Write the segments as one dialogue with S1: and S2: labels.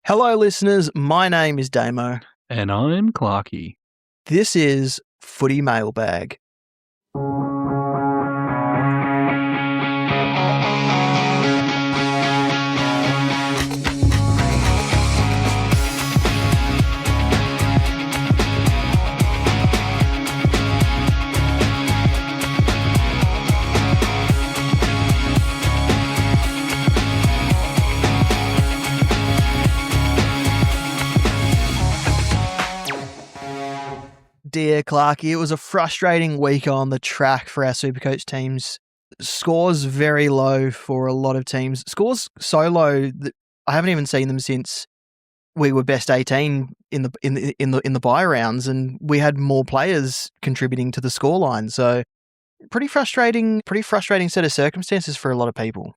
S1: Hello, listeners. My name is Damo.
S2: And I'm Clarky.
S1: This is Footy Mailbag. Dear Clarky, it was a frustrating week on the track for our Supercoach teams. Scores very low for a lot of teams. Scores so low that I haven't even seen them since we were best 18 in the bye rounds, and we had more players contributing to the scoreline. So pretty frustrating set of circumstances for a lot of people.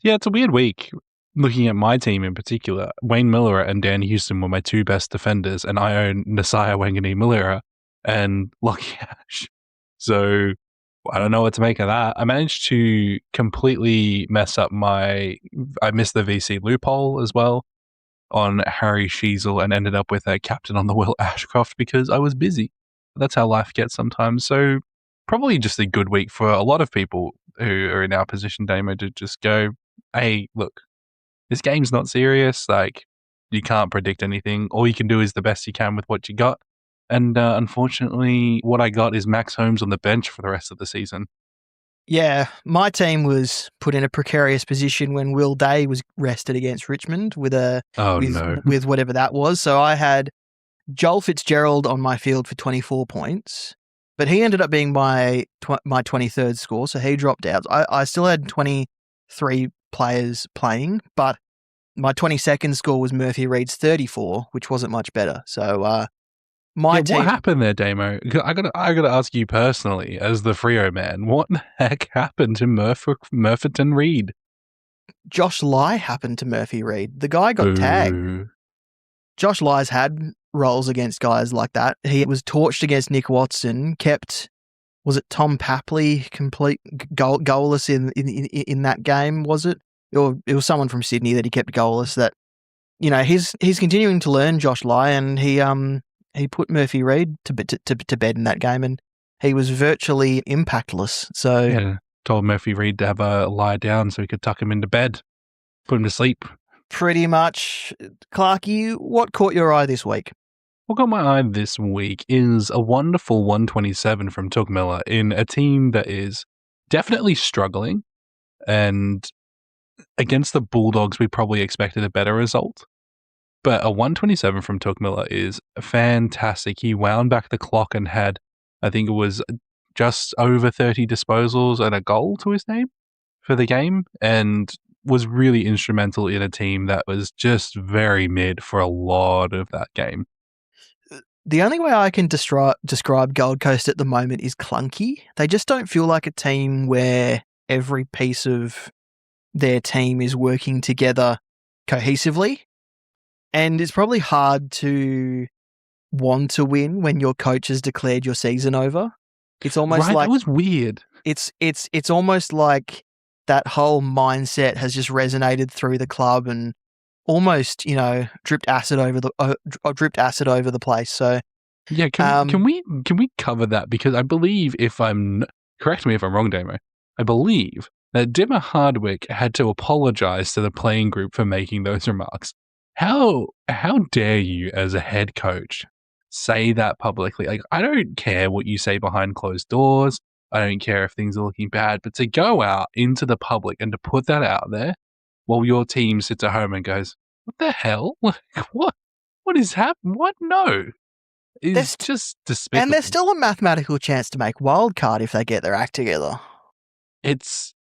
S2: Yeah, it's a weird week. Looking at my team in particular, Wayne Miller and Dan Houston were my two best defenders, and I own Nasiah Wanganeen-Milera and Lockie Ash. So I don't know what to make of that. I managed to completely mess up I missed the VC loophole as well on Harry Sheasel and ended up with a captain on the Will Ashcroft because I was busy. That's how life gets sometimes. So probably just a good week for a lot of people who are in our position, Damo, to just go, hey, look, this game's not serious. Like, you can't predict anything. All you can do is the best you can with what you got. And unfortunately, what I got is Max Holmes on the bench for the rest of the season.
S1: Yeah, my team was put in a precarious position when Will Day was rested against Richmond with whatever that was. So I had Joel Fitzgerald on my field for 24 points, but he ended up being my 23rd score, so he dropped out. I still had 23 players playing, but my 22nd score was Murphy Reed's 34, which wasn't much better. So
S2: what happened there, Damo? I gotta ask you personally, as the Freo man, what the heck happened to Murpherton Reed?
S1: Josh Lai happened to Murphy Reed. The guy got tagged. Josh Lai's had roles against guys like that. He was torched against Nick Watson, was it Tom Papley complete goalless in that game, was it? Or it was someone from Sydney that he kept goalless. That, you know, he's continuing to learn, Josh Lai, and he put Murphy Reed to bed in that game, and he was virtually impactless. So
S2: yeah, told Murphy Reed to have a lie down so he could tuck him into bed, put him to sleep.
S1: Pretty much. Clarky, what caught your eye this week?
S2: What caught my eye this week is a wonderful 127 from Took Miller in a team that is definitely struggling, and against the Bulldogs we probably expected a better result. But a 127 from Took Miller is fantastic. He wound back the clock and had, I think it was just over 30 disposals and a goal to his name for the game, and was really instrumental in a team that was just very mid for a lot of that game.
S1: The only way I can describe Gold Coast at the moment is clunky. They just don't feel like a team where every piece of their team is working together cohesively. And it's probably hard to want to win when your coach has declared your season over. It's almost like
S2: that was weird.
S1: It's almost like that whole mindset has just resonated through the club and almost, you know, dripped acid over the place. So
S2: yeah, can we cover that? Because I believe, correct me if I'm wrong, Damo, I believe that Dimmer Hardwick had to apologize to the playing group for making those remarks. How dare you, as a head coach, say that publicly? Like, I don't care what you say behind closed doors. I don't care if things are looking bad, but to go out into the public and to put that out there while your team sits at home and goes, what the hell? Like, what is happening? What? No. It's just despicable.
S1: And there's still a mathematical chance to make wildcard if they get their act together.
S2: It's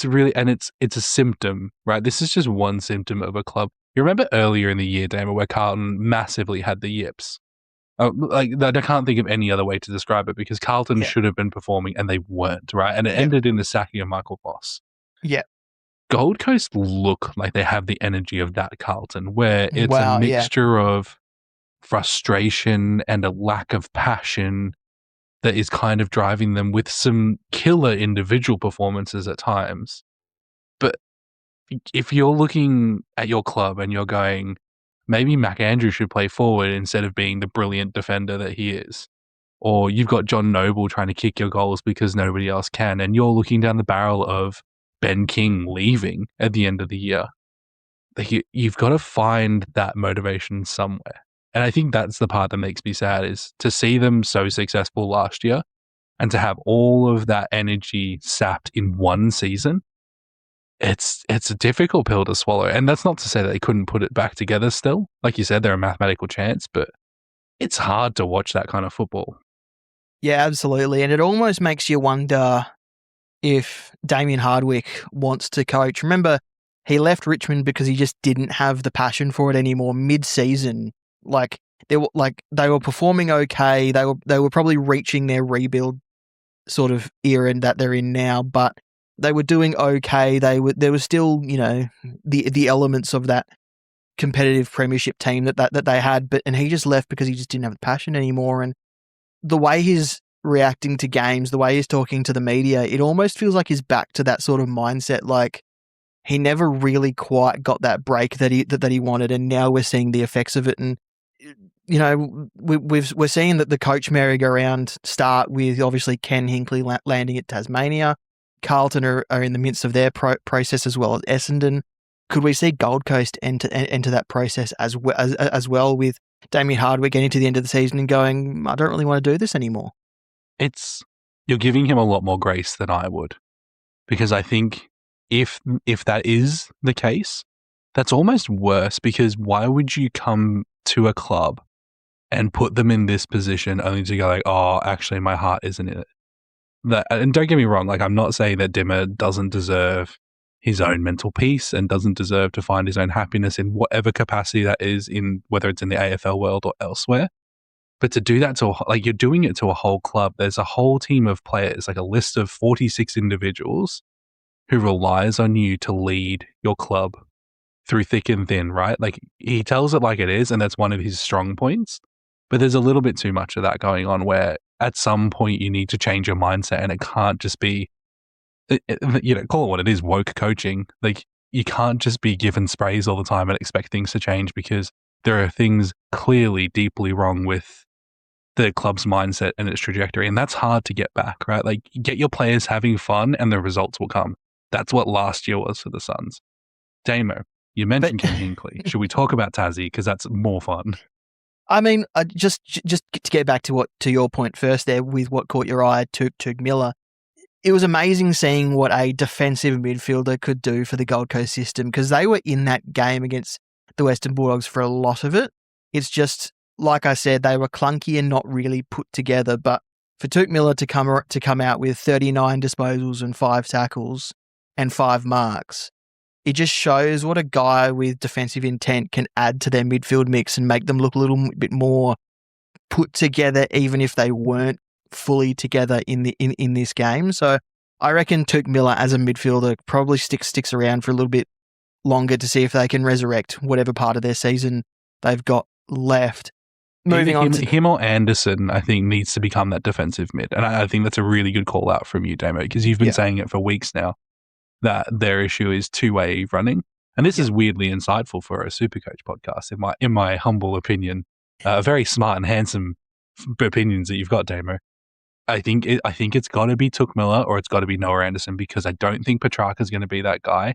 S2: really, and it's a symptom, right? This is just one symptom of a club. You remember earlier in the year, Damo, where Carlton massively had the yips? I can't think of any other way to describe it, because Carlton should have been performing and they weren't, right? And it ended in the sacking of Michael Voss.
S1: Yeah.
S2: Gold Coast look like they have the energy of that Carlton, where it's a mixture of frustration and a lack of passion that is kind of driving them, with some killer individual performances at times. But if you're looking at your club and you're going, maybe Mac Andrews should play forward instead of being the brilliant defender that he is. Or you've got John Noble trying to kick your goals because nobody else can, and you're looking down the barrel of Ben King leaving at the end of the year. Like you've got to find that motivation somewhere. And I think that's the part that makes me sad, is to see them so successful last year and to have all of that energy sapped in one season. It's a difficult pill to swallow. And that's not to say that they couldn't put it back together still. Like you said, they're a mathematical chance, but it's hard to watch that kind of football.
S1: Yeah, absolutely. And it almost makes you wonder if Damien Hardwick wants to coach. Remember, he left Richmond because he just didn't have the passion for it anymore mid-season. They were performing okay. They were probably reaching their rebuild sort of era that they're in now, but they were doing okay. There was still, the elements of that competitive premiership team that they had, and he just left because he just didn't have the passion anymore. And the way he's reacting to games, the way he's talking to the media, it almost feels like he's back to that sort of mindset. Like he never really quite got that break that he wanted, and now we're seeing the effects of it. And we're seeing that the coach merry-go-round start with obviously Ken Hinkley landing at Tasmania. Carlton are in the midst of their process, as well as Essendon. Could we see Gold Coast enter that process as well, with Damien Hardwick getting to the end of the season and going, I don't really want to do this anymore?
S2: You're giving him a lot more grace than I would, because I think if that is the case, that's almost worse, because why would you come to a club and put them in this position only to go like, oh, actually my heart isn't in it? And don't get me wrong, like I'm not saying that Dimmer doesn't deserve his own mental peace and doesn't deserve to find his own happiness in whatever capacity that is, in whether it's in the AFL world or elsewhere. But to do that you're doing it to a whole club. There's a whole team of players, like a list of 46 individuals who relies on you to lead your club through thick and thin, right? Like he tells it like it is, and that's one of his strong points. But there's a little bit too much of that going on, where at some point you need to change your mindset, and it can't just be, call it what it is, woke coaching. Like you can't just be given sprays all the time and expect things to change, because there are things clearly deeply wrong with the club's mindset and its trajectory. And that's hard to get back, right? Like get your players having fun and the results will come. That's what last year was for the Suns. Damo, you mentioned Ken Hinkley. Should we talk about Tassie? Because that's more fun.
S1: I mean, just to get back to your point first there with what caught your eye, Tug Miller. It was amazing seeing what a defensive midfielder could do for the Gold Coast system, because they were in that game against the Western Bulldogs for a lot of it. It's just, like I said, they were clunky and not really put together. But for Tug Miller to come out with 39 disposals and 5 tackles and 5 marks, it just shows what a guy with defensive intent can add to their midfield mix and make them look a little bit more put together, even if they weren't fully together in this game. So I reckon Tug Miller as a midfielder probably sticks around for a little bit longer to see if they can resurrect whatever part of their season they've got left. Moving on to
S2: him or Anderson, I think needs to become that defensive mid, and I think that's a really good call out from you, Damo, because you've been saying it for weeks now that their issue is two-way running, and this is weirdly insightful for a Supercoach podcast, in my humble opinion. Very smart and handsome opinions that you've got, Damo. I think it's got to be Tug Miller or it's got to be Noah Anderson, because I don't think Petrarca's going to be that guy.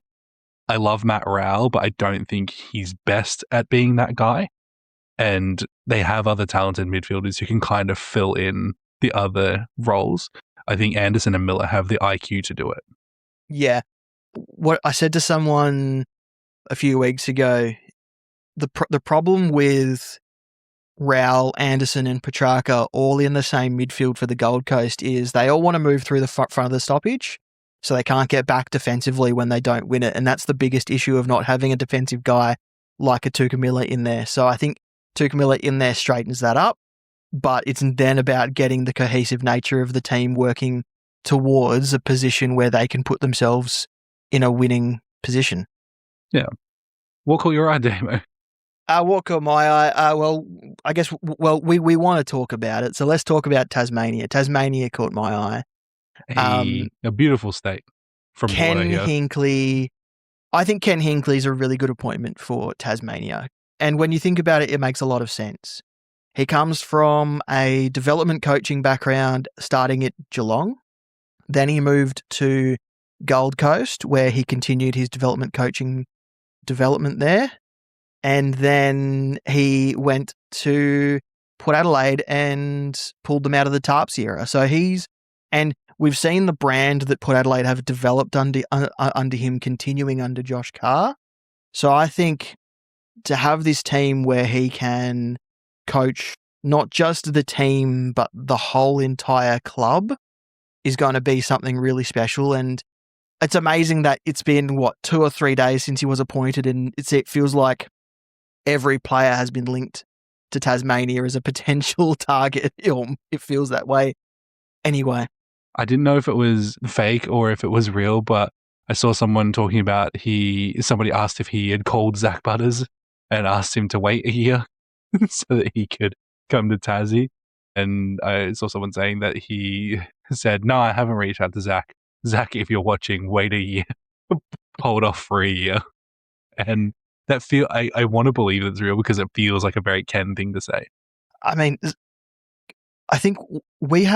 S2: I love Matt Rowell, but I don't think he's best at being that guy. And they have other talented midfielders who can kind of fill in the other roles. I think Anderson and Miller have the IQ to do it.
S1: Yeah. What I said to someone a few weeks ago, the problem with Rowell, Anderson and Petrarca all in the same midfield for the Gold Coast is they all want to move through the front of the stoppage, so they can't get back defensively when they don't win it. And that's the biggest issue of not having a defensive guy like a Tug Miller in there. So I think Tug Miller in there straightens that up, but it's then about getting the cohesive nature of the team working towards a position where they can put themselves in a winning position.
S2: Yeah. What caught your eye, Damo?
S1: What caught my eye? I guess we want to talk about it, so let's talk about Tasmania. Tasmania caught my eye.
S2: A beautiful state from
S1: Ken
S2: water here.
S1: Hinkley. I think Ken Hinkley is a really good appointment for Tasmania. And when you think about it, it makes a lot of sense. He comes from a development coaching background starting at Geelong. Then he moved to Gold Coast, where he continued his development coaching development there. And then he went to Port Adelaide and pulled them out of the Tarps era. So and we've seen the brand that Port Adelaide have developed under him continuing under Josh Carr. So I think to have this team where he can coach not just the team, but the whole entire club is going to be something really special. And it's amazing that it's been, 2 or 3 days since he was appointed, and it feels like every player has been linked to Tasmania as a potential target. It feels that way. Anyway.
S2: I didn't know if it was fake or if it was real, but I saw someone talking about somebody asked if he had called Zach Butters and asked him to wait a year so that he could come to Tassie. And I saw someone saying that he said, no, I haven't reached out to Zach. Zach, if you're watching, wait a year. Hold off for a year. And that I want to believe it's real because it feels like a very Ken thing to say.
S1: I mean, I think we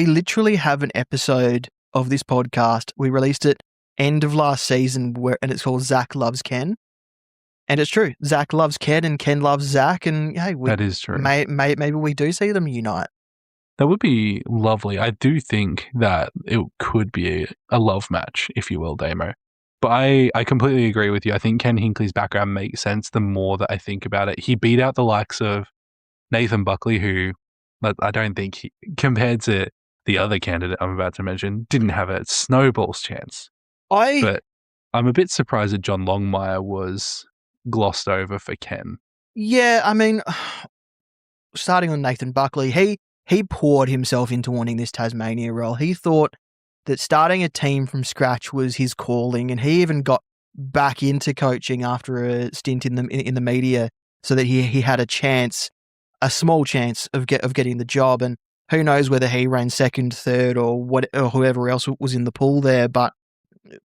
S1: literally have an episode of this podcast. We released it end of last season and it's called Zach Loves Ken. And it's true. Zach loves Ken and Ken loves Zach. And hey,
S2: that is true.
S1: Maybe we do see them unite.
S2: That would be lovely. I do think that it could be a love match, if you will, Damo. But I completely agree with you. I think Ken Hinkley's background makes sense the more that I think about it. He beat out the likes of Nathan Buckley, who I don't think, compared to the other candidate I'm about to mention, didn't have a snowball's chance. But I'm a bit surprised that John Longmire was glossed over for Ken.
S1: Yeah, I mean, starting on Nathan Buckley, he poured himself into wanting this Tasmania role. He thought that starting a team from scratch was his calling, and he even got back into coaching after a stint in the media, so that he had a small chance of getting the job. And who knows whether he ran second, third, or whoever else was in the pool there. But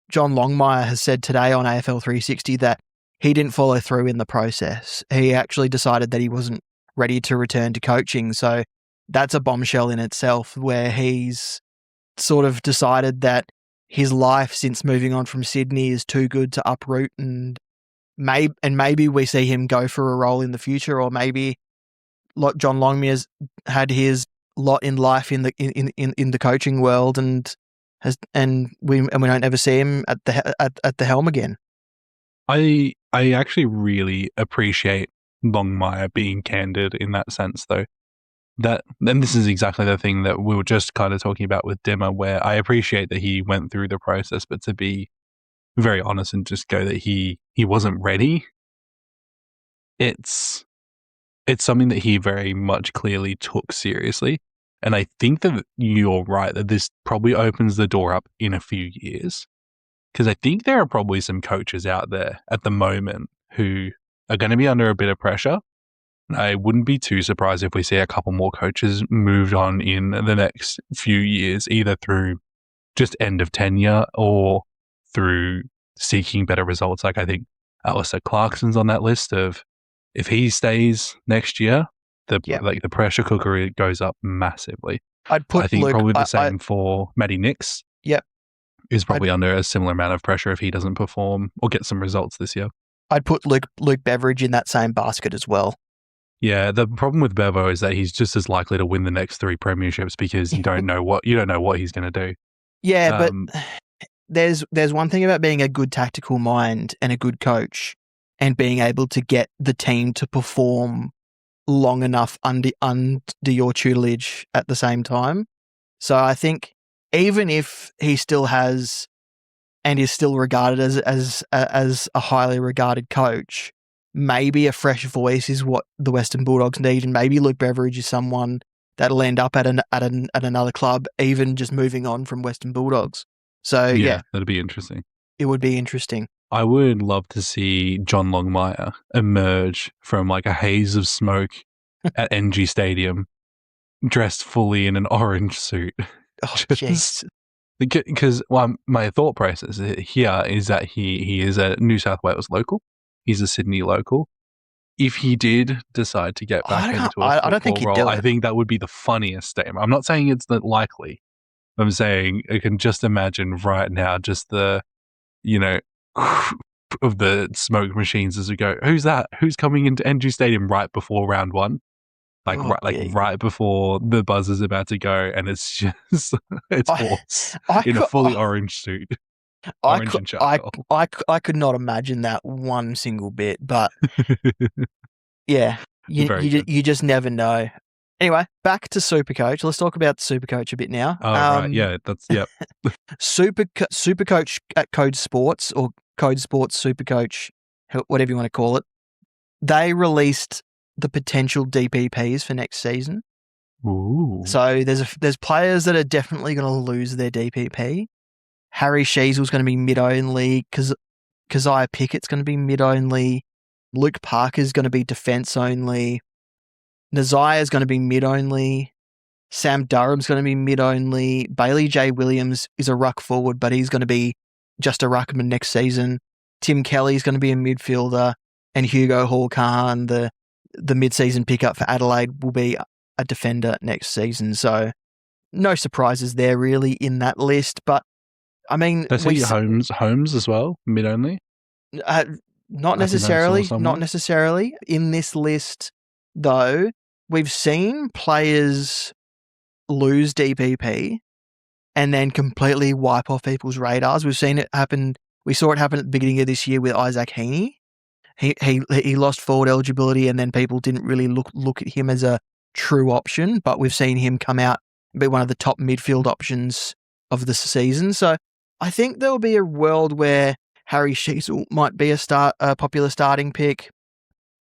S1: John Longmire has said today on AFL 360 that he didn't follow through in the process. He actually decided that he wasn't ready to return to coaching. So that's a bombshell in itself, where he's sort of decided that his life since moving on from Sydney is too good to uproot, and maybe we see him go for a role in the future, or maybe John Longmire's had his lot in life in the coaching world and we don't ever see him at the helm again.
S2: I actually really appreciate Longmire being candid in that sense, though. And this is exactly the thing that we were just kind of talking about with Dimmer, where I appreciate that he went through the process, but to be very honest and just go that he wasn't ready, it's something that he very much clearly took seriously. And I think that you're right, that this probably opens the door up in a few years. Because I think there are probably some coaches out there at the moment who are going to be under a bit of pressure. I wouldn't be too surprised if we see a couple more coaches moved on in the next few years, either through just end of tenure or through seeking better results. Like, I think Alistair Clarkson's on that list of, if he stays next year, the pressure cooker goes up massively. I think probably the same for Matty Nix.
S1: Yep.
S2: Is probably under a similar amount of pressure if he doesn't perform or get some results this year.
S1: I'd put Luke Beveridge in that same basket as well.
S2: Yeah, the problem with Bevo is that he's just as likely to win the next 3 premierships because you don't know what he's going to do.
S1: Yeah, but there's one thing about being a good tactical mind and a good coach, and being able to get the team to perform long enough under your tutelage at the same time. So I think even if he still has and is still regarded as a highly regarded coach, maybe a fresh voice is what the Western Bulldogs need, and maybe Luke Beveridge is someone that'll end up at another club, even just moving on from Western Bulldogs. So yeah,
S2: that'd be interesting.
S1: It would be interesting.
S2: I would love to see John Longmire emerge from like a haze of smoke at NG Stadium, dressed fully in an orange suit.
S1: Oh, jeez.
S2: Because my thought process here is that he is a New South Wales local. He's a Sydney local. if he did decide to get back into a
S1: I don't think
S2: football
S1: he'd
S2: role,
S1: do
S2: I
S1: it.
S2: think that would be the funniest statement. I'm not saying it's not likely. I'm saying I can just imagine right now just the, of the smoke machines as we go, who's that? Who's coming into NG Stadium right before round one? Right before the buzz is about to go, and it's just it's Horse in a fully orange suit. Orange and charcoal.
S1: I could not imagine that one single bit, but yeah, you just never know. Anyway, back to Supercoach. Let's talk about Supercoach a bit now.
S2: Oh, right. Yeah, yep.
S1: Supercoach at Code Sports or Code Sports Supercoach, whatever you want to call it, they released the potential DPPs for next season.
S2: Ooh.
S1: So there's players that are definitely going to lose their DPP. Harry Sheezel's going to be mid-only. Keziah Pickett's going to be mid-only. Luke Parker's going to be defense-only. Nazia's going to be mid-only. Sam Durham's going to be mid-only. Bailey J. Williams is a ruck forward, but he's going to be just a ruckman next season. Tim Kelly's going to be a midfielder. And Hugo Hall-Khan, the mid-season pickup for Adelaide, will be a defender next season. So no surprises there really in that list. But I mean,
S2: I see Holmes as well, mid-only.
S1: Not necessarily. Not necessarily in this list, though. We've seen players lose DPP and then completely wipe off people's radars. We've seen it happen. We saw it happen at the beginning of this year with Isaac Heaney. He lost forward eligibility, and then people didn't really look at him as a true option. But we've seen him come out and be one of the top midfield options of the season. So I think there'll be a world where Harry Sheezel might be a popular starting pick.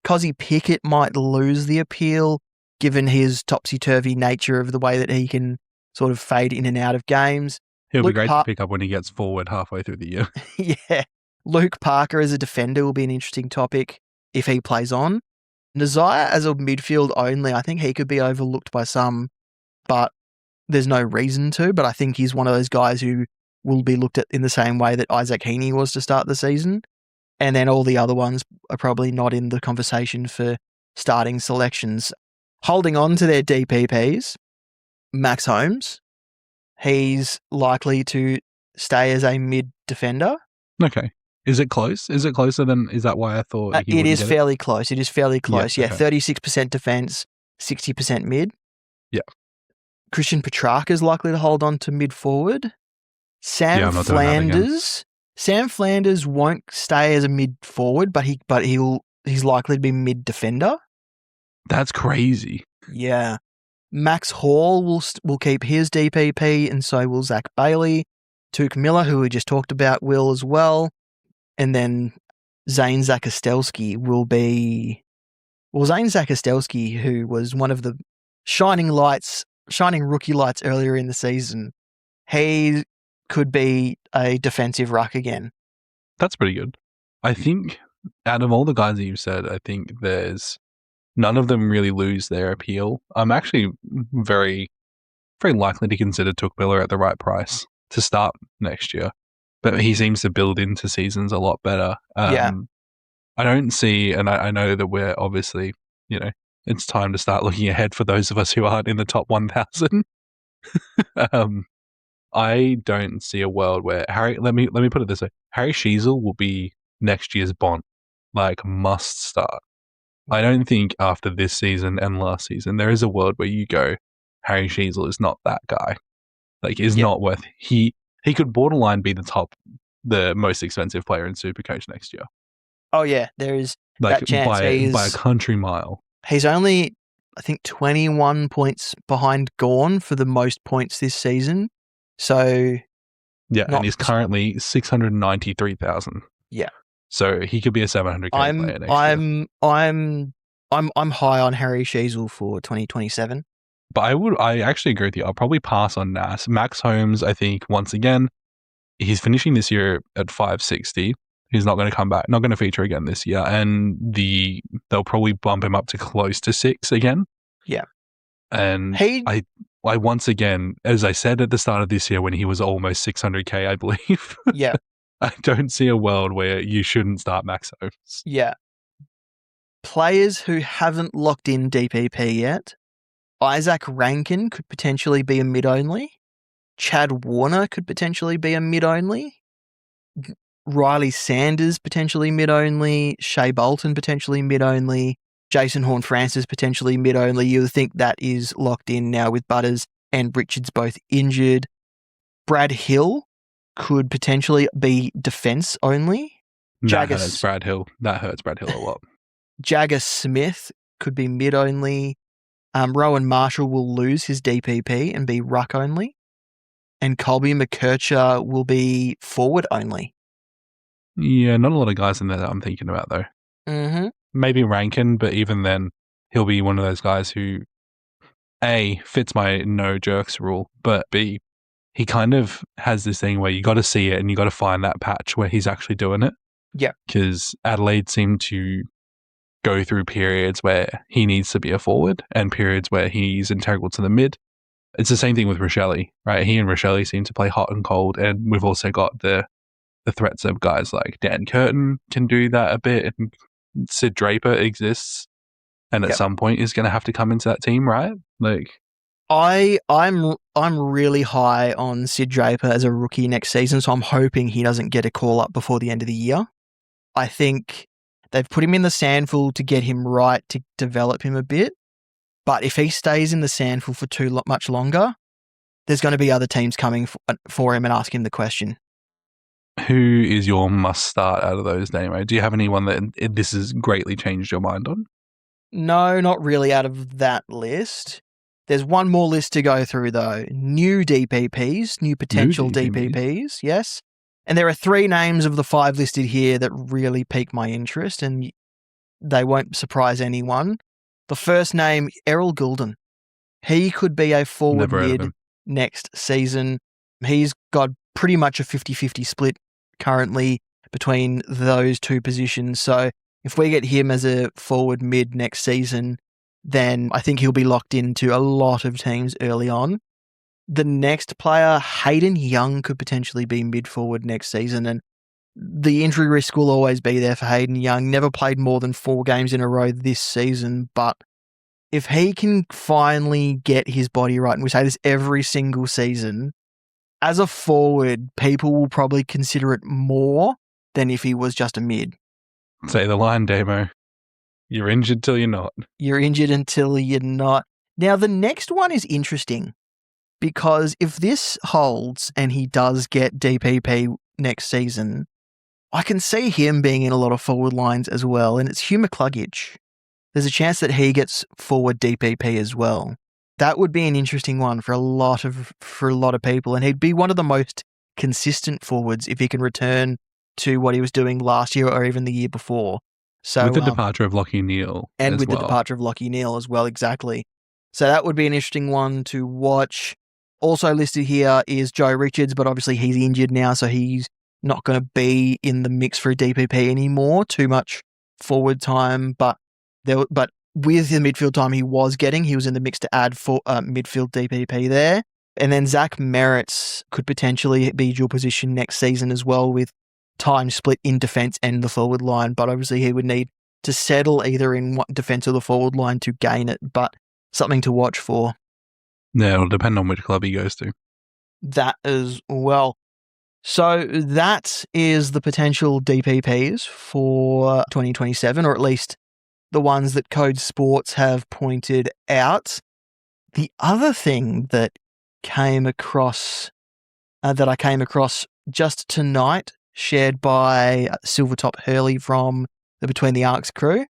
S1: Kozzy Pickett might lose the appeal given his topsy-turvy nature of the way that he can sort of fade in and out of games.
S2: He'll be great to pick up when he gets forward halfway through the year.
S1: Yeah. Luke Parker as a defender will be an interesting topic if he plays on. Nazia as a midfield only, I think he could be overlooked by some, but there's no reason to. But I think he's one of those guys who will be looked at in the same way that Isaac Heaney was to start the season. And then all the other ones are probably not in the conversation for starting selections. Holding on to their DPPs, Max Holmes, he's likely to stay as a mid defender.
S2: Okay. Is it close? Is it closer than, is that why I thought
S1: it is fairly close. It is fairly close. Yeah,
S2: okay.
S1: 36% defense, 60% mid.
S2: Yeah. Christian
S1: Petrarca is likely to hold on to mid forward. Sam Flanders won't stay as a mid forward, but he's likely to be mid defender.
S2: That's crazy.
S1: Yeah. Max Hall will keep his DPP, and so will Zach Bailey. Tuke Miller, who we just talked about, will as well. And then Zane Zakostelski will be... Well, Zane Zakostelski, who was one of the shining rookie lights earlier in the season, he could be a defensive ruck again.
S2: That's pretty good. I think out of all the guys that you've said, I think there's none of them really lose their appeal. I'm actually very, very likely to consider Tuke Miller at the right price to start next year. But he seems to build into seasons a lot better.
S1: Yeah.
S2: I don't see, and I know that we're obviously, it's time to start looking ahead for those of us who aren't in the top 1,000. I don't see a world where let me put it this way. Harry Sheezel will be next year's Bond, must start. I don't think after this season and last season, there is a world where you go, Harry Sheezel is not that guy. Not worth, he could borderline be the most expensive player in Supercoach next year.
S1: Oh yeah, there is that chance.
S2: By a country mile.
S1: He's only, I think, 21 points behind Gawn for the most points this season. So
S2: yeah, and he's currently 693,000.
S1: Yeah.
S2: So he could be a 700K player next year.
S1: I'm high on Harry Sheezel for 2027.
S2: But I actually agree with you. I'll probably pass on Nas. Max Holmes, I think, once again, he's finishing this year at 560. He's not going to come back, not going to feature again this year. And they'll probably bump him up to close to 6 again.
S1: Yeah.
S2: And I once again, as I said at the start of this year when he was almost 600K, I believe.
S1: Yeah.
S2: I don't see a world where you shouldn't start Max Holmes.
S1: Yeah. Players who haven't locked in DPP yet. Isaac Rankin could potentially be a mid-only. Chad Warner could potentially be a mid-only. Riley Sanders potentially mid-only. Shea Bolton potentially mid-only. Jason Horne-Francis potentially mid-only. You would think that is locked in now with Butters and Richards both injured. Brad Hill could potentially be defence only.
S2: That hurts Brad Hill a lot.
S1: Jagger Smith could be mid-only. Rowan Marshall will lose his DPP and be ruck only. And Colby McKercher will be forward only.
S2: Yeah, not a lot of guys in there that I'm thinking about, though.
S1: Mm-hmm.
S2: Maybe Rankin, but even then, he'll be one of those guys who, A, fits my no jerks rule, but B, he kind of has this thing where you got to see it and you got to find that patch where he's actually doing it.
S1: Yeah.
S2: Because Adelaide seemed to go through periods where he needs to be a forward and periods where he's integral to the mid. It's the same thing with Rochelle, right? He and Rochelle seem to play hot and cold, and we've also got the threats of guys like Dan Curtin can do that a bit, and Sid Draper exists, and at some point is going to have to come into that team, right? Like,
S1: I'm really high on Sid Draper as a rookie next season, so I'm hoping he doesn't get a call up before the end of the year. I think they've put him in the sandful to get him right, to develop him a bit. But if he stays in the sandful for too much longer, there's going to be other teams coming for him and asking him the question.
S2: Who is your must start out of those, Damo? Do you have anyone that this has greatly changed your mind on?
S1: No, not really out of that list. There's one more list to go through, though. New DPPs, new potential DPPs, yes. And there are 3 names of the 5 listed here that really pique my interest, and they won't surprise anyone. The first name, Errol Goulden. He could be a forward mid next season. He's got pretty much a 50-50 split currently between those two positions. So if we get him as a forward mid next season, then I think he'll be locked into a lot of teams early on. The next player, Hayden Young, could potentially be mid forward next season, and the injury risk will always be there for Hayden Young. Never played more than 4 games in a row this season, but if he can finally get his body right, and we say this every single season, as a forward, people will probably consider it more than if he was just a mid.
S2: Say the line, Damo. You're injured till you're not.
S1: You're injured until you're not. Now, the next one is interesting, because if this holds and he does get DPP next season, I can see him being in a lot of forward lines as well, and it's Hugh McCluggage. There's a chance that he gets forward DPP as well. That would be an interesting one for a lot of people, and he'd be one of the most consistent forwards if he can return to what he was doing last year or even the year before. So
S2: with the departure of Lachie Neale,
S1: and with the departure of Lachie Neale as well, exactly. So that would be an interesting one to watch. Also listed here is Joe Richards, but obviously he's injured now, so he's not going to be in the mix for a DPP anymore. Too much forward time, but with the midfield time he was in the mix to add for midfield DPP there. And then Zach Merritt's could potentially be dual position next season as well, with time split in defence and the forward line. But obviously he would need to settle either in defence or the forward line to gain it. But something to watch for.
S2: Yeah, it'll depend on which club he goes to.
S1: That as well. So that is the potential DPPs for 2027, or at least the ones that Code Sports have pointed out. The other thing that I came across just tonight, shared by Silvertop Hurley from the Between the Arcs crew,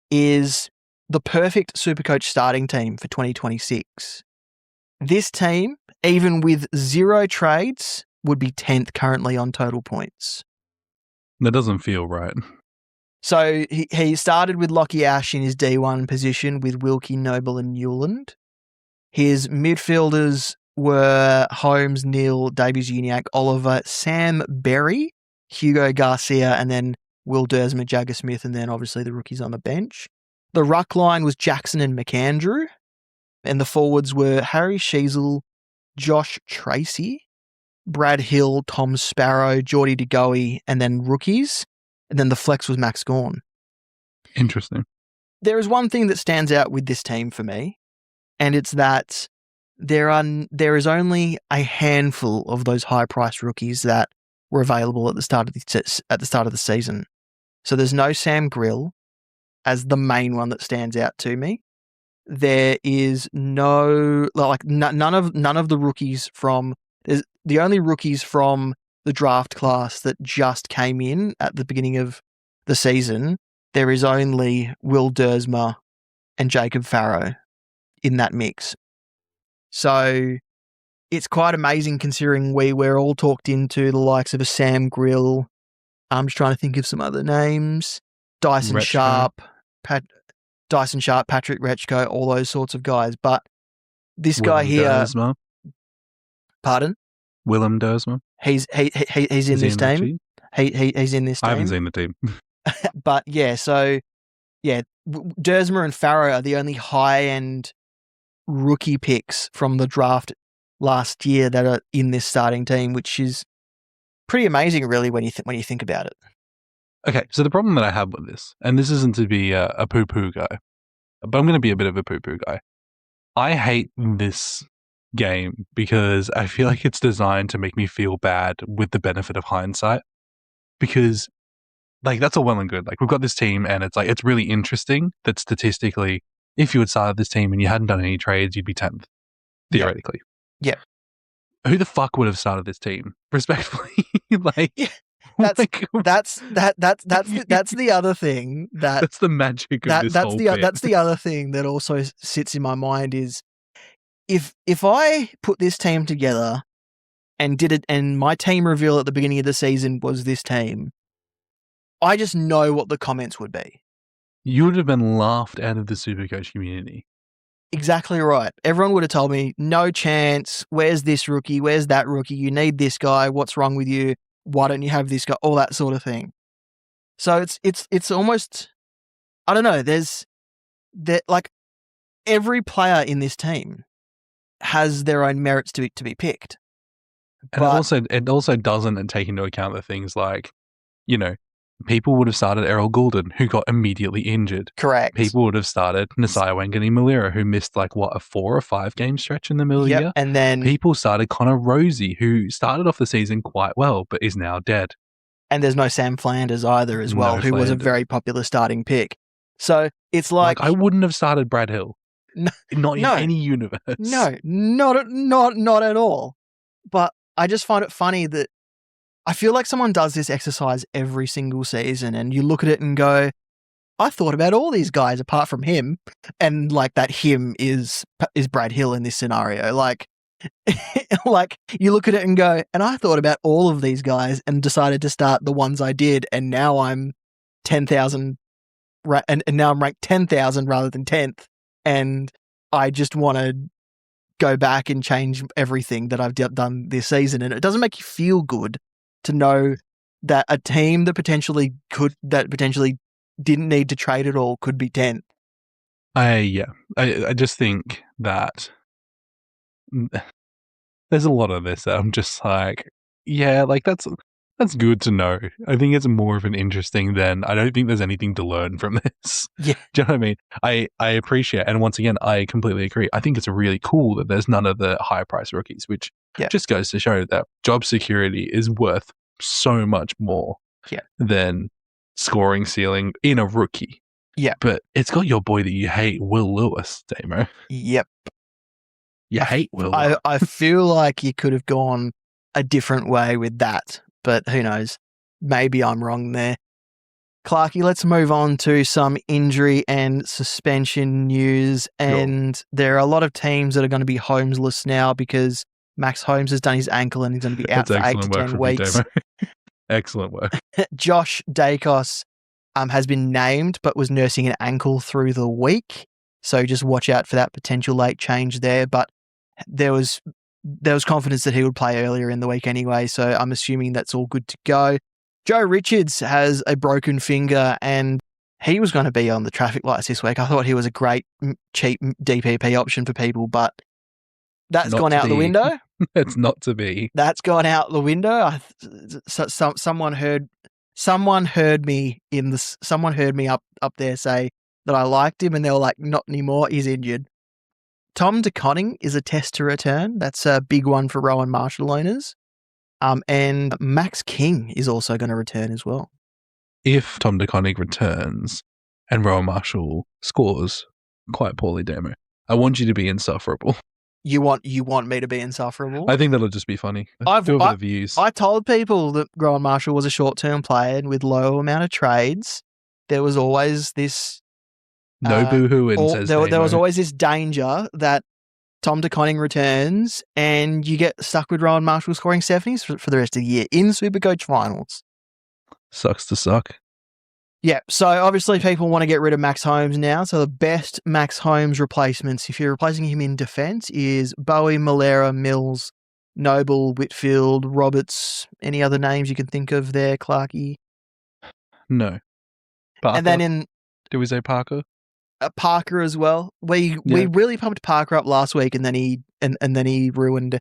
S1: is the perfect Supercoach starting team for 2026. This team, even with 0 trades, would be 10th currently on total points.
S2: That doesn't feel right.
S1: So he started with Lockie Ash in his D1 position with Wilkie, Noble and Newland. His midfielders were Holmes, Neale, Davies-Uniacke, Oliver, Sam Berry, Hugo Garcia, and then Will Dersma, Jagger Smith, and then obviously the rookies on the bench. The ruck line was Jackson and McAndrew, and the forwards were Harry Sheasel, Josh Tracy, Brad Hill, Tom Sparrow, Geordie DeGoey, and then rookies. And then the flex was Max Gawn.
S2: Interesting.
S1: there is one thing that stands out with this team for me, and it's that there is only a handful of those high-priced rookies that were available at the start of the season. So there's no Sam Grill as the main one that stands out to me. There is none of the rookies from the only rookies from the draft class that just came in at the beginning of the season. There is only Will Dersma and Jacob Farrow in that mix. So it's quite amazing considering we were all talked into the likes of a Sam Grill. I'm just trying to think of some other names. Dyson Sharp, Patrick Rechko, all those sorts of guys. But this guy here,
S2: Dersma.
S1: Pardon?
S2: Willem Dersma.
S1: He's in this team. He's in this team.
S2: I haven't seen the team.
S1: But yeah, so yeah, Dersma and Farrow are the only high-end rookie picks from the draft last year that are in this starting team, which is pretty amazing, really, when you think about it.
S2: Okay, so the problem that I have with this, and this isn't to be a poo-poo guy, but I'm going to be a bit of a poo-poo guy. I hate this game because I feel like it's designed to make me feel bad with the benefit of hindsight. Because, like, that's all well and good. Like, we've got this team, and it's like it's really interesting that statistically, if you had started this team and you hadn't done any trades, you'd be 10th, theoretically.
S1: Yeah.
S2: Who the fuck would have started this team? Respectfully, like.
S1: Yeah. That's the other thing that's
S2: the magic of this whole bit.
S1: That's the other thing that also sits in my mind is if I put this team together and did it, and my team reveal at the beginning of the season was this team, I just know what the comments would be.
S2: You would have been laughed out of the Supercoach community.
S1: Exactly right. Everyone would have told me, no chance. Where's this rookie? Where's that rookie? You need this guy. What's wrong with you? Why don't you have this guy? All that sort of thing. So it's almost, I don't know. Like every player in this team has their own merits to be picked.
S2: And it also doesn't take into account the things like, you know, people would have started Errol Goulden, who got immediately injured.
S1: Correct.
S2: People would have started Nasiah Wanganeen-Malira, who missed a 4 or 5 game stretch in the middle of the year.
S1: And then
S2: people started Connor Rosie, who started off the season quite well, but is now dead.
S1: And there's no Sam Flanders either as well, who was a very popular starting pick. So it's like
S2: I wouldn't have started Brad Hill. Not in any universe.
S1: No, not at all. But I just find it funny that I feel like someone does this exercise every single season and you look at it and go, I thought about all these guys apart from him. And like that him is Brad Hill in this scenario. Like you look at it and go, and I thought about all of these guys and decided to start the ones I did. And now I'm 10,000 and now I'm ranked 10,000 rather than 10th. And I just want to go back and change everything that I've done this season. And it doesn't make you feel good to know that a team that potentially didn't need to trade at all could be 10th.
S2: I just think that there's a lot of this that I'm just like, yeah, like that's good to know. I think it's more of an interesting than I don't think there's anything to learn from this.
S1: Yeah.
S2: Do you know what I mean? I appreciate, and once again, I completely agree. I think it's really cool that there's none of the high price rookies, which just goes to show that job security is worth so much more than scoring ceiling in a rookie.
S1: Yeah.
S2: But it's got your boy that you hate, Will Lewis, Damo.
S1: Yep.
S2: You hate Will.
S1: I feel like you could have gone a different way with that, but who knows? Maybe I'm wrong there. Clarky, let's move on to some injury and suspension news. And there are a lot of teams that are going to be Holmes-Less now because Max Holmes has done his ankle and he's going to be out for 8 to 10 weeks.
S2: Excellent work.
S1: Josh Dacos has been named but was nursing an ankle through the week. So just watch out for that potential late change there. But there was confidence that he would play earlier in the week anyway. So I'm assuming that's all good to go. Joe Richards has a broken finger and he was going to be on the traffic lights this week. I thought he was a great, cheap DPP option for people, but that's gone out the window.
S2: It's not to be.
S1: That's gone out the window. Someone heard me up there say that I liked him, and they were like, not anymore, he's injured. Tom DeConning is a test to return. That's a big one for Rowan Marshall owners. And Max King is also going to return as well.
S2: If Tom DeConnick returns and Rowan Marshall scores quite poorly, Damo, I want you to be insufferable.
S1: You want me to be insufferable?
S2: I think that'll just be funny. Do over the views.
S1: I told people that Rowan Marshall was a short-term player, and with low amount of trades, there was always this
S2: no boo-hooing, says
S1: there was always this danger that Tom DeConning returns and you get stuck with Rowan Marshall scoring 70s for the rest of the year in Supercoach finals.
S2: Sucks to suck.
S1: Yeah, so obviously people want to get rid of Max Holmes now. So the best Max Holmes replacements, if you're replacing him in defence, is Bowie, Malera, Mills, Noble, Whitfield, Roberts. Any other names you can think of there, Clarkey?
S2: No. Parker?
S1: And then
S2: did we say Parker?
S1: Parker as well. We really pumped Parker up last week, and then he ruined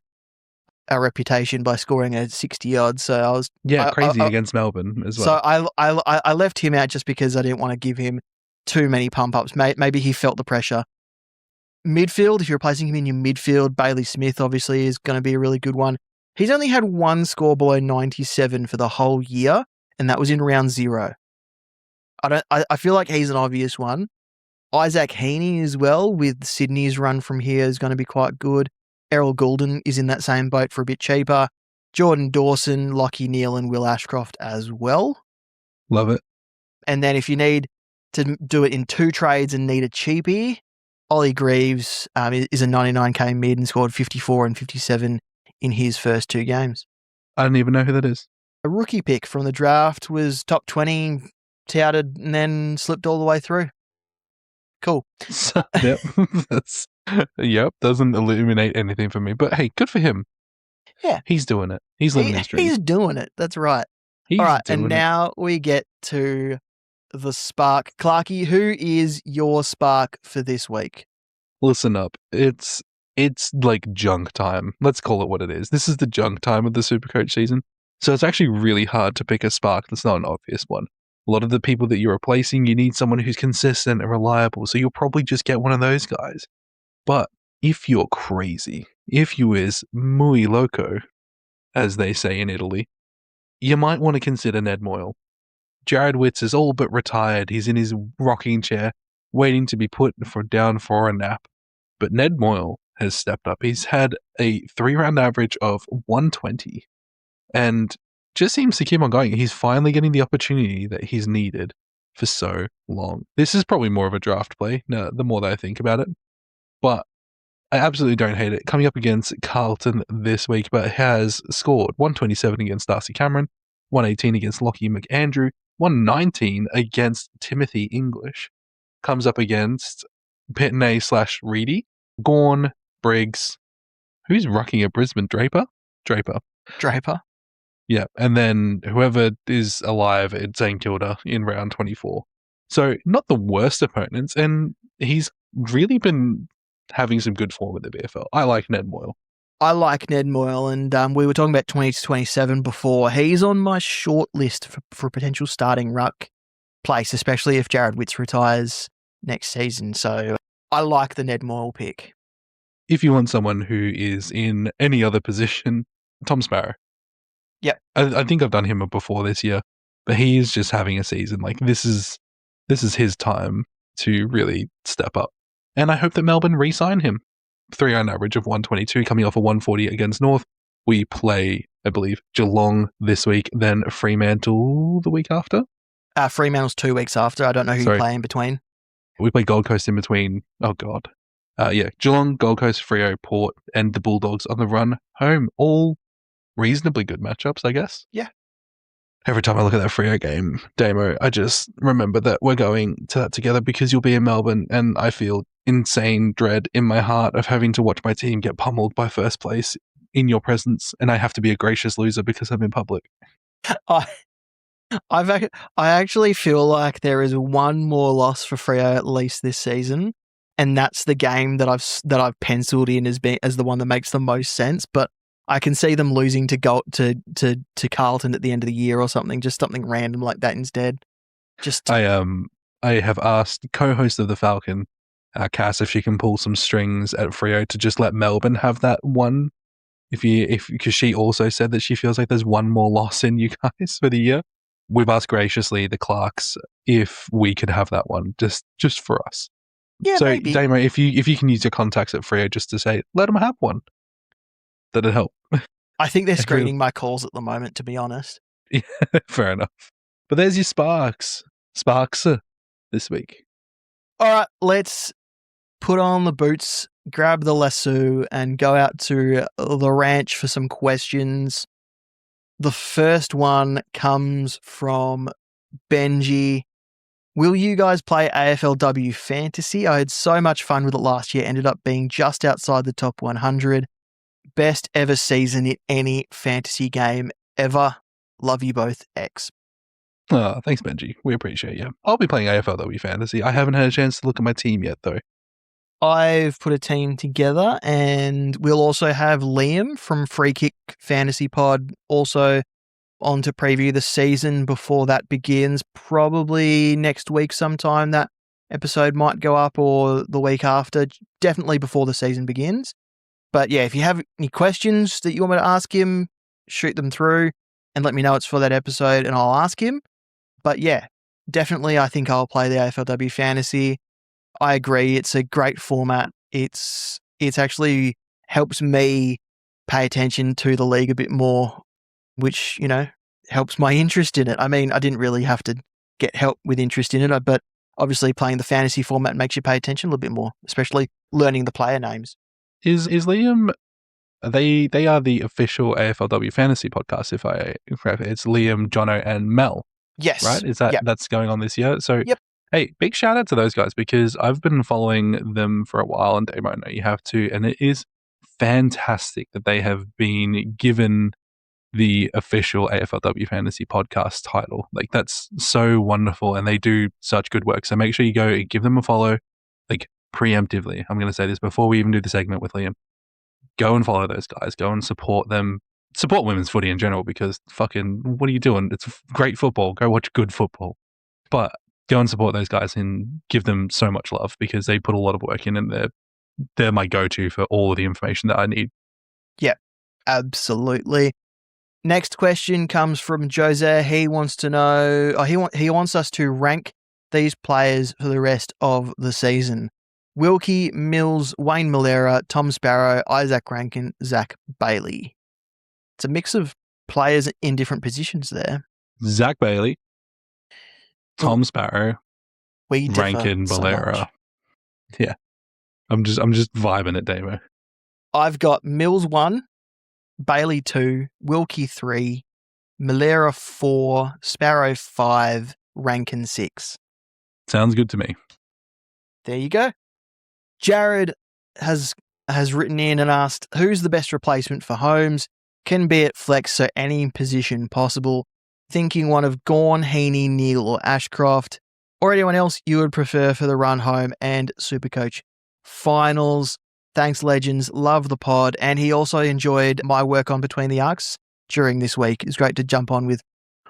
S1: our reputation by scoring a 60-odd. So I was
S2: crazy against Melbourne as well.
S1: So I left him out just because I didn't want to give him too many pump ups. Maybe he felt the pressure. Midfield, if you're replacing him in your midfield, Bailey Smith obviously is going to be a really good one. He's only had one score below 97 for the whole year, and that was in round 0. I feel like he's an obvious one. Isaac Heaney as well, with Sydney's run from here, is going to be quite good. Errol Goulden is in that same boat for a bit cheaper. Jordan Dawson, Lockie Neal, and Will Ashcroft as well.
S2: Love it.
S1: And then if you need to do it in 2 trades and need a cheapie, Ollie Greaves is a 99k mid and scored 54 and 57 in his first 2 games.
S2: I don't even know who that is.
S1: A rookie pick from the draft, was top 20, touted, and then slipped all the way through. Cool.
S2: Yep. Doesn't illuminate anything for me. But hey, good for him.
S1: Yeah.
S2: He's doing it. He's living his dream.
S1: He's doing it. That's right. All right. And now we get to the spark. Clarkey, who is your spark for this week?
S2: Listen up. It's like junk time. Let's call it what it is. This is the junk time of the Supercoach season. So it's actually really hard to pick a spark that's not an obvious one. A lot of the people that you're replacing, you need someone who's consistent and reliable, so you'll probably just get one of those guys. But if you're crazy, if you is muy loco, as they say in Italy, you might want to consider Ned Moyle. Jared Witts is all but retired. He's in his rocking chair, waiting to be put down for a nap. But Ned Moyle has stepped up. He's had a 3-round average of 120 and just seems to keep on going. He's finally getting the opportunity that he's needed for so long. This is probably more of a draft play, the more that I think about it. But I absolutely don't hate it. Coming up against Carlton this week, but has scored 127 against Darcy Cameron, 118 against Lockie McAndrew, 119 against Timothy English. Comes up against Pitney/Reedy, Gawn, Briggs. Who's rucking at Brisbane? Draper. Yeah, and then whoever is alive at St Kilda in round 24. So not the worst opponents, and he's really been having some good form at the BFL. I like Ned Moyle. And we were talking about 20 to 27 before. He's on my short list for a potential starting ruck place, especially if Jared Witts retires next season. So I like the Ned Moyle pick. If you want someone who is in any other position, Tom Sparrow. Yeah, I think I've done him before this year, but he is just having a season. Like this is his time to really step up, and I hope that Melbourne re-sign him. 3-round average of 122, coming off a 140 against North. We play, I believe, Geelong this week, then Fremantle the week after. Fremantle's 2 weeks after. I don't know who you play in between. We play Gold Coast in between. Oh God, Geelong, Gold Coast, Freo, Port, and the Bulldogs on the run home. All reasonably good matchups, I guess. Yeah. Every time I look at that Freo game, Damo, I just remember that we're going to that together because you'll be in Melbourne, and I feel insane dread in my heart of having to watch my team get pummeled by first place in your presence, and I have to be a gracious loser because I'm in public. I actually feel like there is one more loss for Freo at least this season, and that's the game that I've penciled in as the one that makes the most sense, but I can see them losing to Carlton at the end of the year or something, just something random like that instead. I I have asked co-host of the Falcon, Cass, if she can pull some strings at Freo to just let Melbourne have that one. Because she also said that she feels like there's one more loss in you guys for the year. We've asked graciously the Clarks if we could have that one just for us.
S1: Yeah,
S2: So,
S1: maybe.
S2: Damo, if you can use your contacts at Freo just to say, let them have one, that'd help.
S1: I think they're screening my calls at the moment, to be honest.
S2: Yeah, fair enough. But there's your Sparks this week.
S1: All right, let's put on the boots, grab the lasso, and go out to the ranch for some questions. The first one comes from Benji. Will you guys play AFLW Fantasy? I had so much fun with it last year, ended up being just outside the top 100. Best ever season in any fantasy game ever. Love you both, X.
S2: Oh, thanks, Benji. We appreciate you. I'll be playing AFLW Fantasy. I haven't had a chance to look at my team yet, though.
S1: I've put a team together, and we'll also have Liam from Free Kick Fantasy Pod also on to preview the season before that begins. Probably next week sometime that episode might go up, or the week after, definitely before the season begins. But yeah, if you have any questions that you want me to ask him, shoot them through and let me know it's for that episode and I'll ask him. But yeah, definitely I think I'll play the AFLW Fantasy. I agree, it's a great format. It's actually helps me pay attention to the league a bit more, which, helps my interest in it. I mean, I didn't really have to get help with interest in it, but obviously playing the fantasy format makes you pay attention a little bit more, especially learning the player names.
S2: Is Liam? They are the official AFLW Fantasy podcast. If it's Liam, Jono, and Mel.
S1: Yes,
S2: right? Is that's going on this year? So
S1: yep.
S2: Hey, big shout out to those guys because I've been following them for a while, and Damo, I know you have too, and it is fantastic that they have been given the official AFLW Fantasy Podcast title. Like, that's so wonderful, and they do such good work. So make sure you go and give them a follow, like, preemptively. I'm going to say this before we even do the segment with Liam. Go and follow those guys. Go and support them. Support women's footy in general because fucking, what are you doing? It's great football. Go watch good football. But go and support those guys and give them so much love because they put a lot of work in, and they're my go-to for all of the information that I need.
S1: Yeah, absolutely. Next question comes from Jose. He wants to know, he wants us to rank these players for the rest of the season. Wilkie, Mills, Wayne Malera, Tom Sparrow, Isaac Rankin, Zach Bailey. It's a mix of players in different positions there.
S2: Zach Bailey, Tom Sparrow,
S1: Rankin,
S2: Malera. Yeah. I'm just vibing it, Damo.
S1: I've got Mills 1, Bailey 2, Wilkie 3, Malera 4, Sparrow 5, Rankin 6.
S2: Sounds good to me.
S1: There you go. Jared has written in and asked, who's the best replacement for Holmes? Can be at flex, so any position possible. Thinking one of Gawn, Heaney, Neil, or Ashcroft, or anyone else you would prefer for the run home and Supercoach finals. Thanks, legends. Love the pod. And he also enjoyed my work on Between the Arcs during this week. It's great to jump on with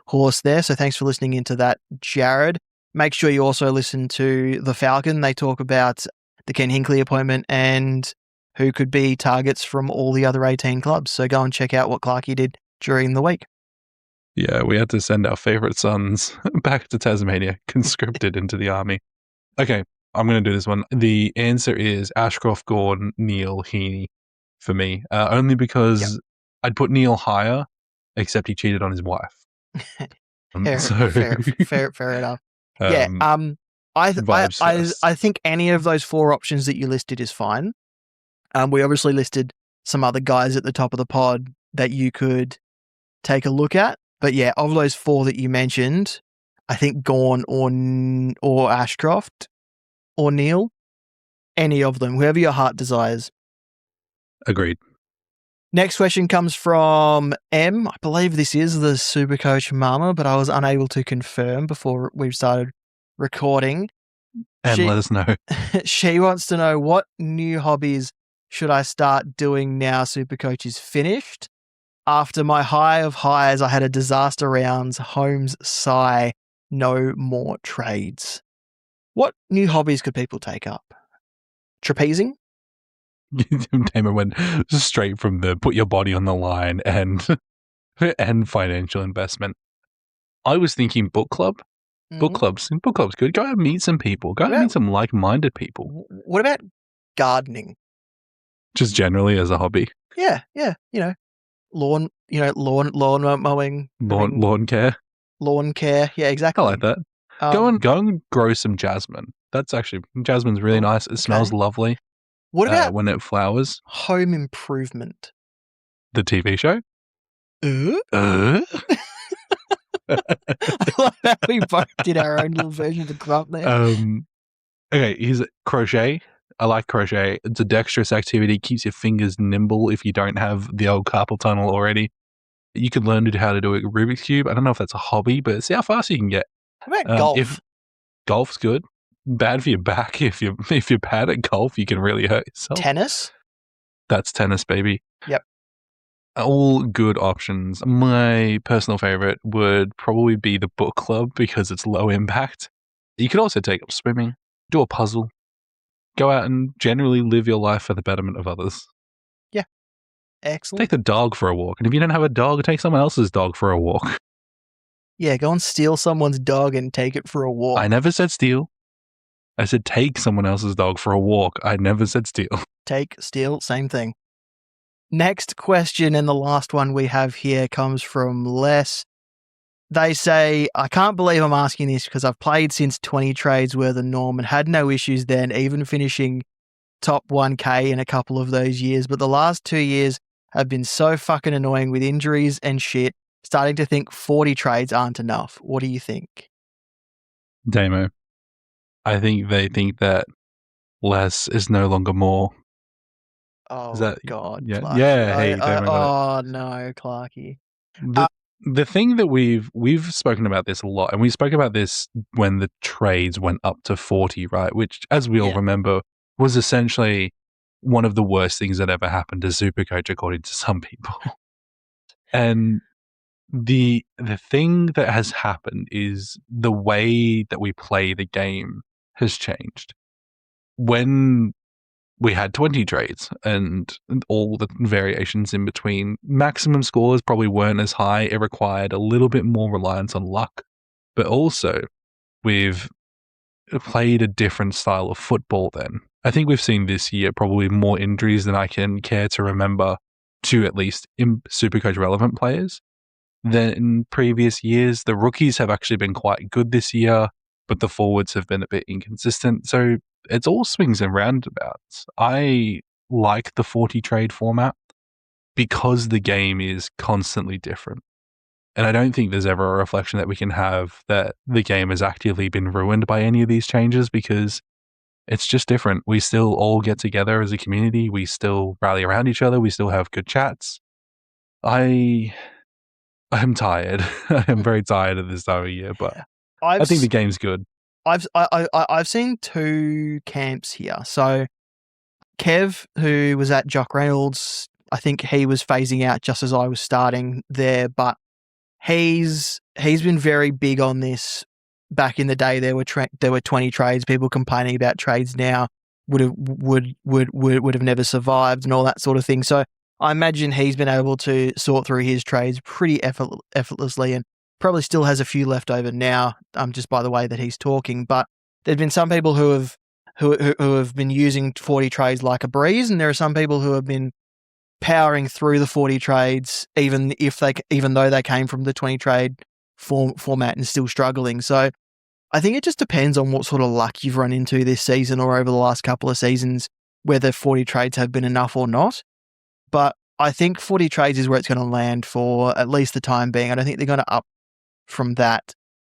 S1: Horse there. So thanks for listening into that, Jared. Make sure you also listen to The Falcon. They talk about the Ken Hinkley appointment and who could be targets from all the other 18 clubs. So go and check out what Clarkey did during the week.
S2: Yeah, we had to send our favourite sons back to Tasmania, conscripted into the army. Okay, I'm going to do this one. The answer is Ashcroft, Gordon, Neil, Heaney for me. Only because I'd put Neil higher, except he cheated on his wife.
S1: Fair enough. I think any of those four options that you listed is fine. We obviously listed some other guys at the top of the pod that you could take a look at. But yeah, of those four that you mentioned, I think Gawn or Ashcroft or Neil, any of them, whoever your heart desires.
S2: Agreed.
S1: Next question comes from M. I believe this is the Supercoach Mama, but I was unable to confirm before we started recording.
S2: And let us know.
S1: She wants to know, what new hobbies should I start doing now Supercoach is finished? After my high of highs, I had a disaster rounds. Holmes sigh, no more trades. What new hobbies could people take up? Trapezing?
S2: Damon went straight from the put your body on the line and financial investment. I was thinking book club. Book club's good. Go out and meet some people. Go out and meet some like-minded people.
S1: What about gardening?
S2: Just generally as a hobby.
S1: Yeah. Lawn mowing.
S2: Lawn care.
S1: Lawn care. Yeah, exactly.
S2: I like that. Go and grow some jasmine. Jasmine's really nice. It smells lovely.
S1: What about
S2: when it flowers?
S1: Home Improvement?
S2: The TV show?
S1: I love how we both did our own little version of the crop there.
S2: Okay, here's crochet. I like crochet. It's a dexterous activity. Keeps your fingers nimble if you don't have the old carpal tunnel already. You can learn how to do a Rubik's Cube. I don't know if that's a hobby, but see how fast you can get.
S1: How about golf?
S2: Golf's good. Bad for your back. If you're bad at golf, you can really hurt yourself.
S1: Tennis?
S2: That's tennis, baby.
S1: Yep.
S2: All good options. My personal favorite would probably be the book club because it's low impact. You could also take up swimming, do a puzzle, go out and generally live your life for the betterment of others.
S1: Yeah. Excellent.
S2: Take the dog for a walk. And if you don't have a dog, take someone else's dog for a walk.
S1: Yeah, go and steal someone's dog and take it for a walk.
S2: I never said steal. I said take someone else's dog for a walk. I never said steal.
S1: Take, steal, same thing. Next question, and the last one we have here comes from Les. They say, I can't believe I'm asking this because I've played since 20 trades were the norm and had no issues then, even finishing top 1K in a couple of those years. But the last 2 years have been so fucking annoying with injuries and shit, starting to think 40 trades aren't enough. What do you think?
S2: Damo, I think they think that less is no longer more.
S1: Oh, God.
S2: Yeah,
S1: Clarky.
S2: yeah. Hey,
S1: oh, no, Clarky.
S2: The thing that we've spoken about this a lot, and we spoke about this when the trades went up to 40, right? Which, as we all remember, was essentially one of the worst things that ever happened to Supercoach, according to some people. And the thing that has happened is the way that we play the game has changed. When we had 20 trades and all the variations in between, maximum scores probably weren't as high. It required a little bit more reliance on luck. But also, we've played a different style of football then. I think we've seen this year probably more injuries than I can care to remember to at least Supercoach relevant players than in previous years. The rookies have actually been quite good this year, but the forwards have been a bit inconsistent. So it's all swings and roundabouts. I like the 40 trade format because the game is constantly different. And I don't think there's ever a reflection that we can have that the game has actively been ruined by any of these changes because it's just different. We still all get together as a community. We still rally around each other. We still have good chats. I'm tired. I'm very tired of this time of year, but I think the game's good.
S1: I've seen two camps here. So Kev, who was at Jock Reynolds, I think he was phasing out just as I was starting there, but he's been very big on this. Back in the day, there were 20 trades. People complaining about trades now would have never survived and all that sort of thing. So I imagine he's been able to sort through his trades pretty effortlessly and probably still has a few left over now, just by the way that he's talking. But there's been some people who have been using 40 trades like a breeze, and there are some people who have been powering through the 40 trades, even though they came from the 20 trade format and still struggling. So I think it just depends on what sort of luck you've run into this season or over the last couple of seasons, whether 40 trades have been enough or not. But I think 40 trades is where it's going to land for at least the time being. I don't think they're going to up from that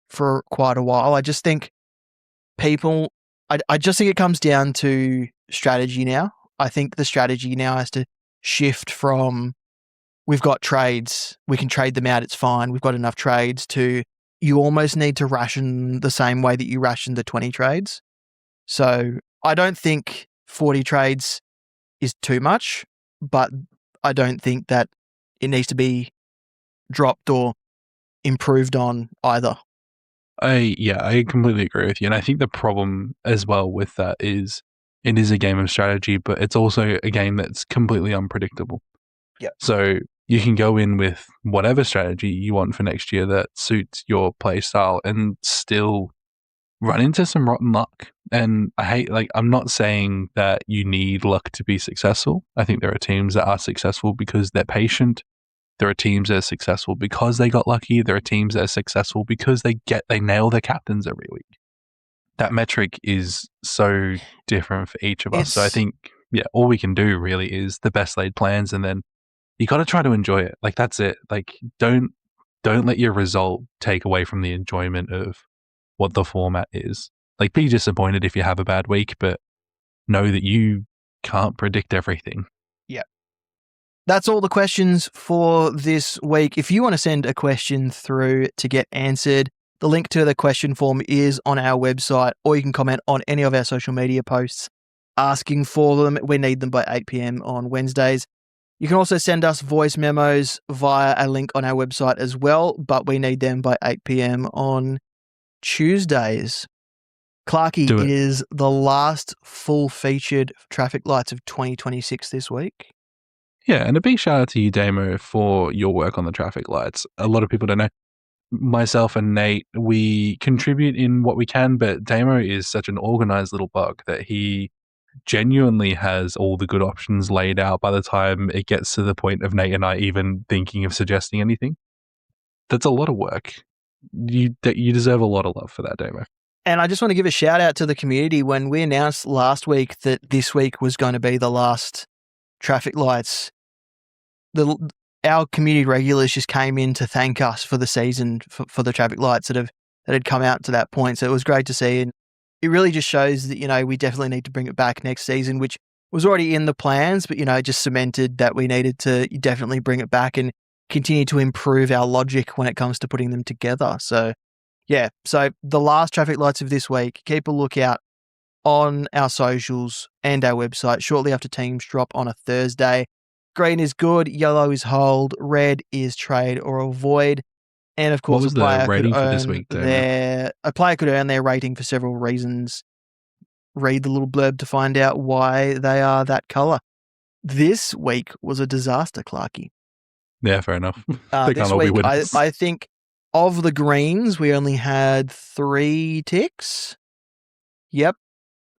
S1: for quite a while. I just think I just think it comes down to strategy now. I think the strategy now has to shift from we've got trades, we can trade them out, it's fine, we've got enough trades, to you almost need to ration the same way that you rationed the 20 trades. So I don't think 40 trades is too much, but I don't think that it needs to be dropped or improved on either.
S2: I completely agree with you. And I think the problem as well with that is it is a game of strategy, but it's also a game that's completely unpredictable.
S1: Yep.
S2: So you can go in with whatever strategy you want for next year that suits your play style and still run into some rotten luck. And I'm not saying that you need luck to be successful. I think there are teams that are successful because they're patient. There are teams that are successful because they got lucky. There are teams that are successful because they nail their captains every week. That metric is so different for each of us. So I think, all we can do really is the best laid plans, and then you got to try to enjoy it. Like, that's it. Like, don't let your result take away from the enjoyment of what the format is. Like, be disappointed if you have a bad week, but know that you can't predict everything.
S1: Yeah. That's all the questions for this week. If you want to send a question through to get answered, the link to the question form is on our website, or you can comment on any of our social media posts asking for them. We need them by 8 p.m. on Wednesdays. You can also send us voice memos via a link on our website as well, but we need them by 8 p.m. on Tuesdays. Clarky, it is the last full featured traffic lights of 2026 this week.
S2: Yeah, and a big shout out to you, Damo, for your work on the traffic lights. A lot of people don't know. Myself and Nate, we contribute in what we can, but Damo is such an organized little bug that he genuinely has all the good options laid out by the time it gets to the point of Nate and I even thinking of suggesting anything. That's a lot of work. You deserve a lot of love for that, Damo.
S1: And I just want to give a shout out to the community. When we announced last week that this week was going to be the last traffic lights, our community regulars just came in to thank us for the season, for the traffic lights that had come out to that point. So it was great to see, and it really just shows that we definitely need to bring it back next season, which was already in the plans, but it just cemented that we needed to definitely bring it back and continue to improve our logic when it comes to putting them together. So yeah, so the last traffic lights of this week, keep a lookout on our socials and our website shortly after teams drop on a Thursday. Green is good, yellow is hold, red is trade or avoid. And of course,
S2: what was the rating for this week,
S1: a player could earn their rating for several reasons. Read the little blurb to find out why they are that color. This week was a disaster, Clarky.
S2: Yeah, fair enough.
S1: This week, I think of the greens, we only had 3 ticks. Yep,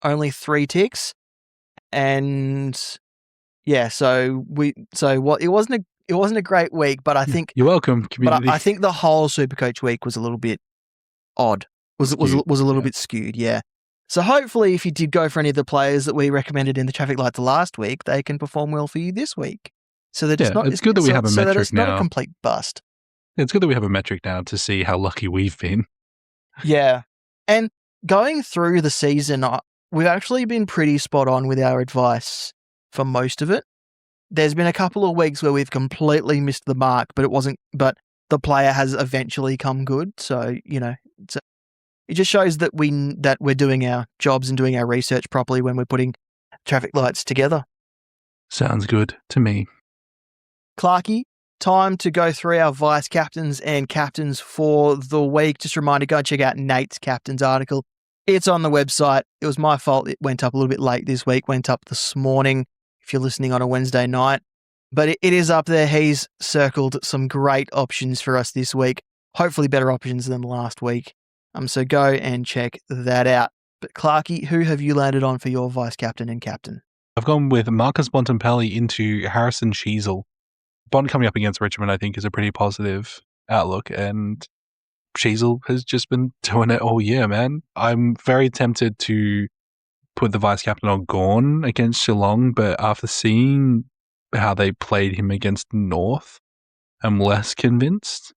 S1: only 3 ticks. And yeah, it wasn't a great week, but I think
S2: you're welcome, community.
S1: But I think the whole Supercoach week was a little bit odd. Was a little bit skewed, yeah. So hopefully, if you did go for any of the players that we recommended in the traffic lights last week, they can perform well for you this week. So that
S2: it's good that we have a metric
S1: that it's
S2: now.
S1: Not a complete bust.
S2: It's good that we have a metric now to see how lucky we've been.
S1: Yeah, and going through the season, we've actually been pretty spot on with our advice for most of it. There's been a couple of weeks where we've completely missed the mark, but but the player has eventually come good. So, it just shows that we're doing our jobs and doing our research properly when we're putting traffic lights together.
S2: Sounds good to me.
S1: Clarky, time to go through our vice captains and captains for the week. Just a reminder, go and check out Nate's captains article. It's on the website. It was my fault. It went up a little bit late this week, went up this morning if you're listening on a Wednesday night. But it is up there. He's circled some great options for us this week. Hopefully better options than last week. So go and check that out. But Clarky, who have you landed on for your vice captain and captain?
S2: I've gone with Marcus Bontempelli into Harrison Sheasel. Bond coming up against Richmond, I think, is a pretty positive outlook, and Sheasel has just been doing it all year, man. I'm very tempted to put the vice captain on Gawn against Geelong, but after seeing how they played him against North, I'm less convinced.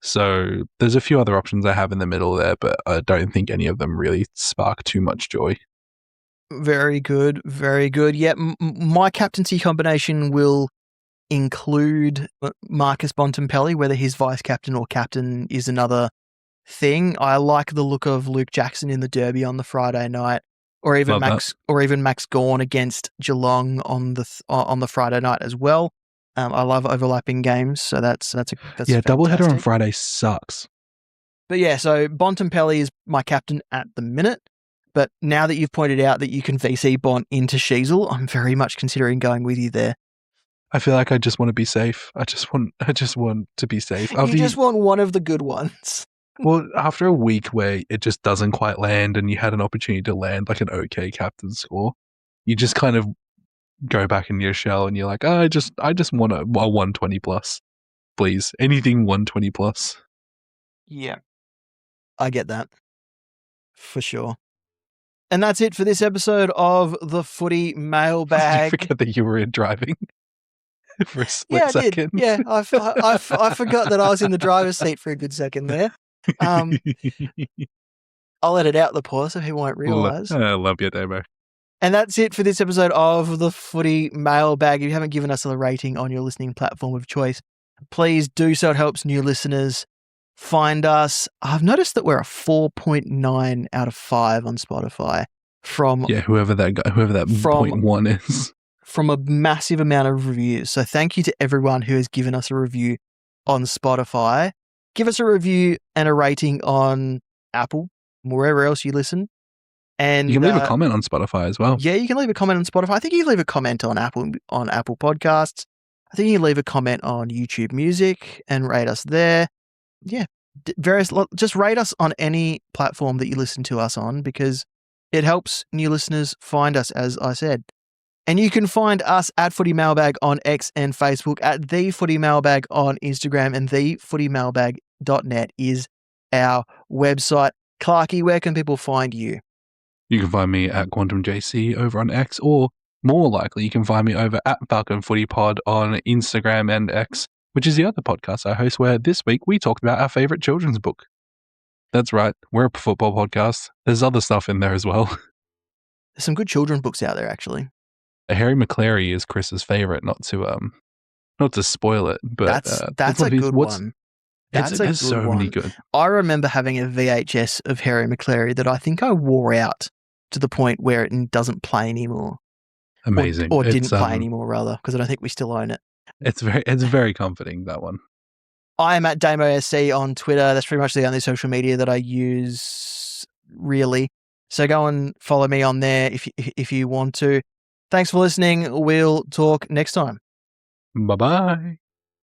S2: So there's a few other options I have in the middle there, but I don't think any of them really spark too much joy.
S1: Very good, very good. Yeah, my captaincy combination will include Marcus Bontempelli, whether he's vice captain or captain is another thing. I like the look of Luke Jackson in the Derby on the Friday night, or even Max Gawn against Geelong on the Friday night as well. I love overlapping games, so that's
S2: doubleheader on Friday sucks.
S1: But yeah, so Bontempelli is my captain at the minute. But now that you've pointed out that you can VC Bont into Sheasel, I'm very much considering going with you there.
S2: I feel like I just want to be safe. I just want to be safe.
S1: You just want one of the good ones.
S2: Well, after a week where it just doesn't quite land and you had an opportunity to land like an okay captain score, you just kind of go back in your shell and you're like, oh, I just want a 120 plus. Please. Anything 120 plus.
S1: Yeah. I get that. For sure. And that's it for this episode of the Footy Mailbag.
S2: Did you forget that you were in driving for a split second?
S1: Yeah, I forgot that I was in the driver's seat for a good second there. I'll edit out the pause so people won't realise.
S2: I love your demo.
S1: And that's it for this episode of the Footy Mailbag. If you haven't given us a rating on your listening platform of choice, please do so. It helps new listeners find us. I've noticed that we're a 4.9 out of 5 on Spotify from
S2: whoever that 0.1 is.
S1: From a massive amount of reviews. So thank you to everyone who has given us a review on Spotify. Give us a review and a rating on Apple, wherever else you listen. And
S2: you can leave a comment on Spotify as well.
S1: Yeah, you can leave a comment on Spotify. I think you can leave a comment on Apple Podcasts. I think you can leave a comment on YouTube Music and rate us there. Yeah, just rate us on any platform that you listen to us on, because it helps new listeners find us, as I said. And you can find us at Footy Mailbag on X and Facebook, at The Footy Mailbag on Instagram, and thefootymailbag.net is our website. Clarky, where can people find you?
S2: You can find me at QuantumJC over on X, or more likely, you can find me over at Falcon Footy Pod on Instagram and X, which is the other podcast I host, where this week we talked about our favourite children's book. That's right, we're a football podcast. There's other stuff in there as well.
S1: There's some good children's books out there, actually.
S2: Harry McClary is Chris's favourite, not to spoil it, but
S1: that's a good one.
S2: There's so many good.
S1: I remember having a VHS of Harry McClary that I think I wore out to the point where it doesn't play anymore.
S2: Amazing.
S1: Or didn't play anymore, rather, because I don't think we still own it.
S2: It's very comforting, that one.
S1: I am at DamoSC on Twitter. That's pretty much the only social media that I use, really. So go and follow me on there if you want to. Thanks for listening. We'll talk next time.
S2: Bye-bye.